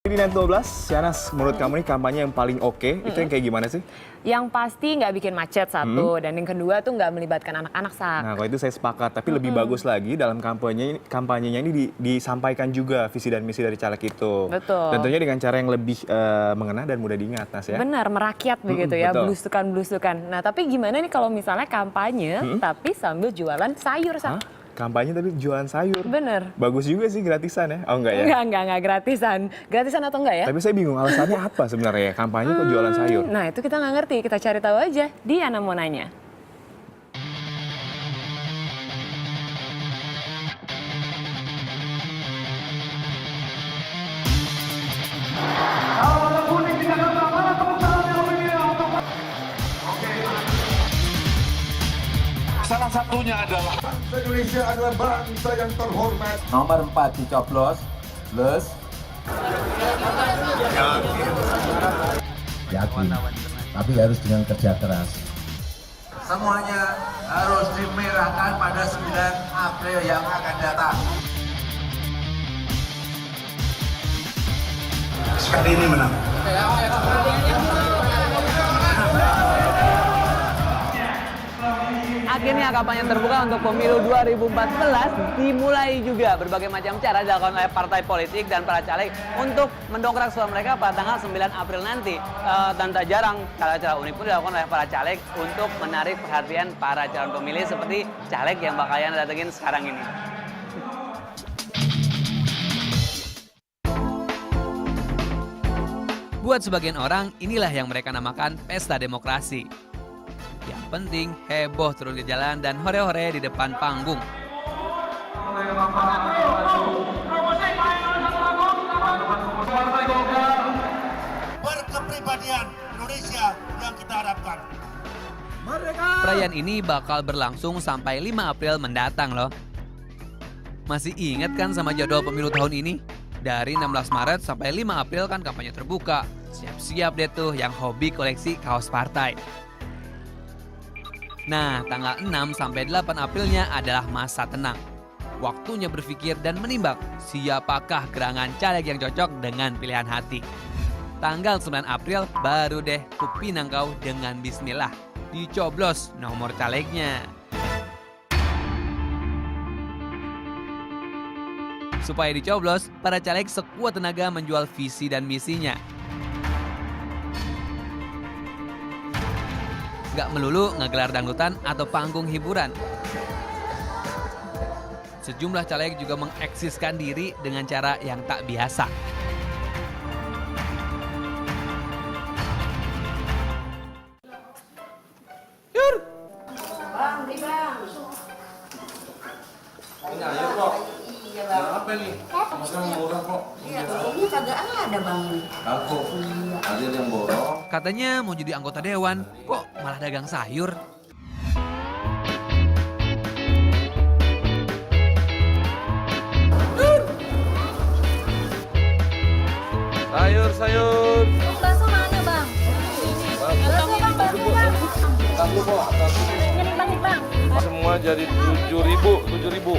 Di Net 12, Shanas, menurut kamu nih kampanye yang paling oke, itu yang kayak gimana sih? Yang pasti nggak bikin macet satu, dan yang kedua tuh nggak melibatkan anak-anak sak. Nah, kalau itu saya sepakat, tapi lebih bagus lagi dalam kampanyenya ini disampaikan juga visi dan misi dari caleg itu. Betul. Tentunya dengan cara yang lebih mengena dan mudah diingat, Nas ya. Benar, merakyat begitu ya, betul. belusukan-belusukan. Nah, tapi gimana nih kalau misalnya kampanye, tapi sambil jualan sayur, Sak? Hah? Kampanye tapi jualan sayur. Bener. Bagus juga sih, gratisan ya. Oh enggak ya? Enggak, gratisan. Gratisan atau enggak ya? Tapi saya bingung alasannya apa sebenarnya ya, kampanye kok jualan sayur? Nah, itu kita nggak ngerti, kita cari tahu aja. Diana mau nanya. Salah satunya adalah Indonesia adalah bangsa yang terhormat. Nomor 4 dicoblos, plus. Yakin, tapi harus dengan kerja keras. Semuanya harus dimerahkan pada 9 April yang akan datang. Sekali ini menang. Akhirnya kampanye terbuka untuk pemilu 2014 dimulai juga. Berbagai macam cara dilakukan oleh partai politik dan para caleg untuk mendongkrak suara mereka pada tanggal 9 April nanti. Dan tak jarang cara-cara unik pun dilakukan oleh para caleg untuk menarik perhatian para calon pemilih seperti caleg yang bakalan datengin sekarang ini. Buat sebagian orang, inilah yang mereka namakan pesta demokrasi. Yang penting, heboh turun ke jalan dan hore-hore di depan panggung. Berkepribadian Indonesia yang kita harapkan. Perayaan ini bakal berlangsung sampai 5 April mendatang loh. Masih ingat kan sama jadwal pemilu tahun ini? Dari 16 Maret sampai 5 April kan kampanye terbuka. Siap-siap deh tuh yang hobi koleksi kaos partai. Nah, tanggal 6 sampai 8 Aprilnya adalah masa tenang. Waktunya berpikir dan menimbang siapakah gerangan caleg yang cocok dengan pilihan hati. Tanggal 9 April baru deh kupinang kau dengan bismillah. Dicoblos nomor calegnya. Supaya dicoblos, para caleg sekuat tenaga menjual visi dan misinya. Gak melulu ngegelar dangdutan atau panggung hiburan. Sejumlah caleg juga mengeksiskan diri dengan cara yang tak biasa. Ini kagak ada bang. Hadir yang borong. Katanya mau jadi anggota dewan, kok malah dagang sayur? sayur. Bakso mana bang? Bakso bang. Ini bang. Semua jadi 7.000.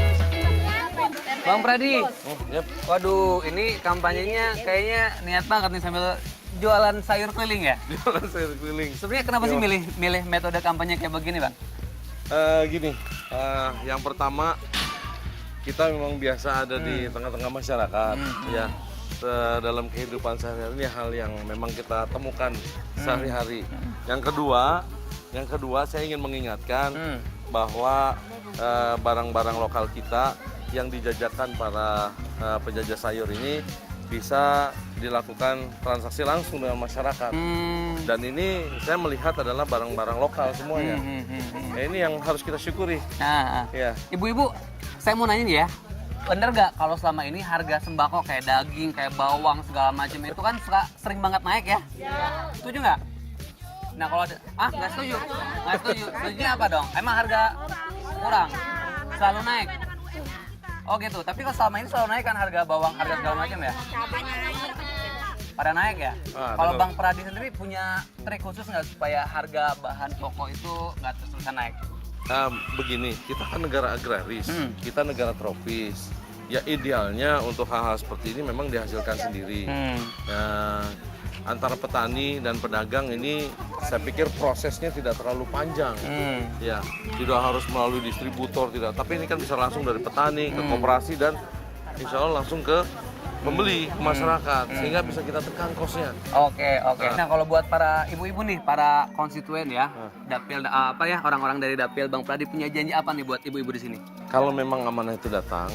Bang Pradi, Yep. waduh ini kampanyenya kayaknya niat banget nih sambil jualan sayur keliling ya? Jualan sayur keliling. Sebenarnya kenapa sih milih metode kampanye kayak begini bang? Gini, yang pertama kita memang biasa ada di tengah-tengah masyarakat, ya. Dalam kehidupan sehari-hari ini hal yang memang kita temukan sehari-hari. Yang kedua saya ingin mengingatkan bahwa barang-barang lokal kita yang dijajakan para penjajah sayur ini bisa dilakukan transaksi langsung dengan masyarakat. Dan ini saya melihat adalah barang-barang lokal semuanya. Nah, ini yang harus kita syukuri. Ya. Ibu-ibu, saya mau nanya nih ya, bener gak kalau selama ini harga sembako kayak daging, kayak bawang, segala macam itu kan sering banget naik ya? Setuju nggak? Nah kalau ada, nggak setuju? Nggak setuju, setujunya apa dong? Emang harga kurang? Selalu naik? Oh gitu, tapi kalau selama ini selalu naik kan harga bawang, harga segala macam ya? Pada naik ya? Kalau betul. Bang Pradi sendiri punya trik khusus nggak supaya harga bahan pokok itu nggak terus-terusan naik? Begini, kita kan negara agraris, kita negara tropis. ya idealnya untuk hal-hal seperti ini memang dihasilkan sendiri. Nah, antara petani dan pedagang ini saya pikir prosesnya tidak terlalu panjang. Ya, tidak harus melalui distributor, tidak. Tapi ini kan bisa langsung dari petani ke koperasi dan insya Allah langsung ke pembeli, ke masyarakat, sehingga bisa kita tekan kosnya. Oke. Nah, kalau buat para ibu-ibu nih, para konstituen ya, dapil orang-orang dari dapil Bang Pradi punya janji apa nih buat ibu-ibu di sini? Kalau memang amanah itu datang,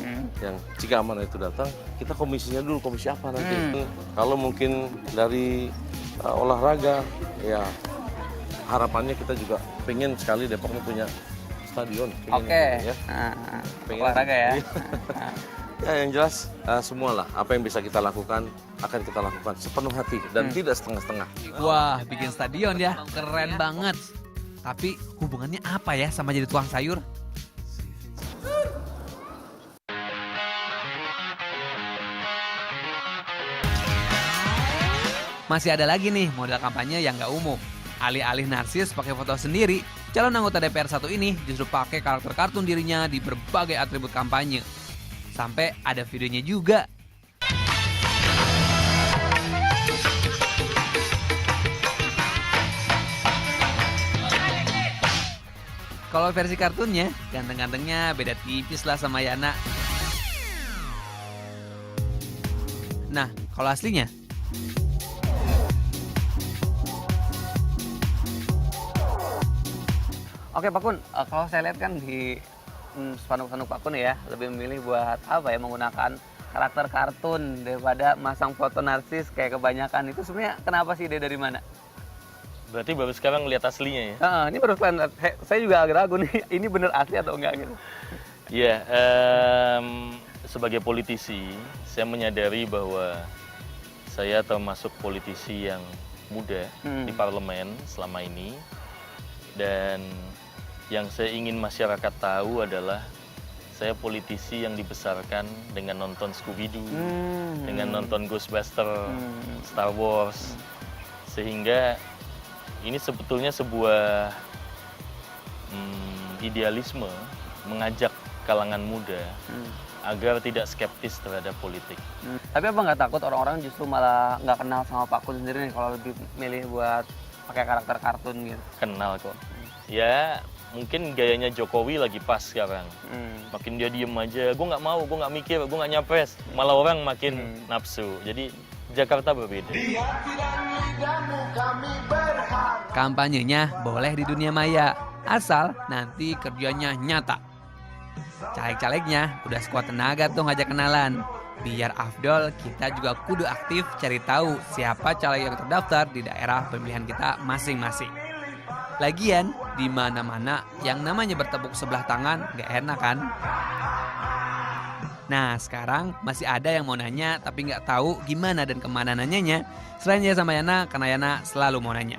jika amanah itu datang, kita komisinya dulu, komisi apa nanti. Kalau mungkin dari olahraga, ya harapannya kita juga pengen sekali Depok ini punya stadion. Oke. Ya. Pengen Olahraga ya. Ya, yang jelas semualah apa yang bisa kita lakukan akan kita lakukan sepenuh hati dan tidak setengah-setengah. Wah, bikin stadion ya, keren banget. Tapi hubungannya apa ya sama jadi tukang sayur? Masih ada lagi nih model kampanye yang nggak umum. Alih-alih narsis pakai foto sendiri, calon anggota DPR 1 ini justru pakai karakter kartun dirinya di berbagai atribut kampanye. Sampai ada videonya juga. Kalau versi kartunnya, ganteng-gantengnya beda tipis lah sama Yana. Nah, kalau aslinya? Oke Pak Kun, kalau saya lihat kan di spanduk-spanduk Pak Kun ya, lebih memilih buat apa ya, menggunakan karakter kartun daripada masang foto narsis kayak kebanyakan. Itu sebenarnya kenapa sih, ide dari mana? Berarti baru sekarang lihat aslinya ya? Ini baru saya juga agak ragu nih, ini bener asli atau enggak gitu. Iya, sebagai politisi, saya menyadari bahwa saya termasuk politisi yang muda di parlemen selama ini. Dan yang saya ingin masyarakat tahu adalah saya politisi yang dibesarkan dengan nonton Scooby-Doo, dengan nonton Ghostbusters, Star Wars. Sehingga ini sebetulnya sebuah idealisme mengajak kalangan muda agar tidak skeptis terhadap politik. Tapi apa nggak takut orang-orang justru malah nggak kenal sama Pak Kun sendiri nih kalau lebih milih buat pakai karakter kartun gitu? Kenal kok. Ya, mungkin gayanya Jokowi lagi pas sekarang. Makin dia diem aja, gue nggak mau, gue nggak mikir, gue nggak nyapres. Malah orang makin nafsu. Jadi Jakarta berbeda. Kampanyenya boleh di dunia maya, asal nanti kerjanya nyata. Caleg-calegnya udah sekuat tenaga tuh ngajak kenalan. Biar afdol, kita juga kudu aktif cari tahu siapa caleg yang terdaftar di daerah pemilihan kita masing-masing. Lagian, di mana-mana yang namanya bertepuk sebelah tangan gak enak kan? Nah, sekarang masih ada yang mau nanya tapi nggak tahu gimana dan kemana nanyanya. Selain saya sama Yana, karena Yana selalu mau nanya.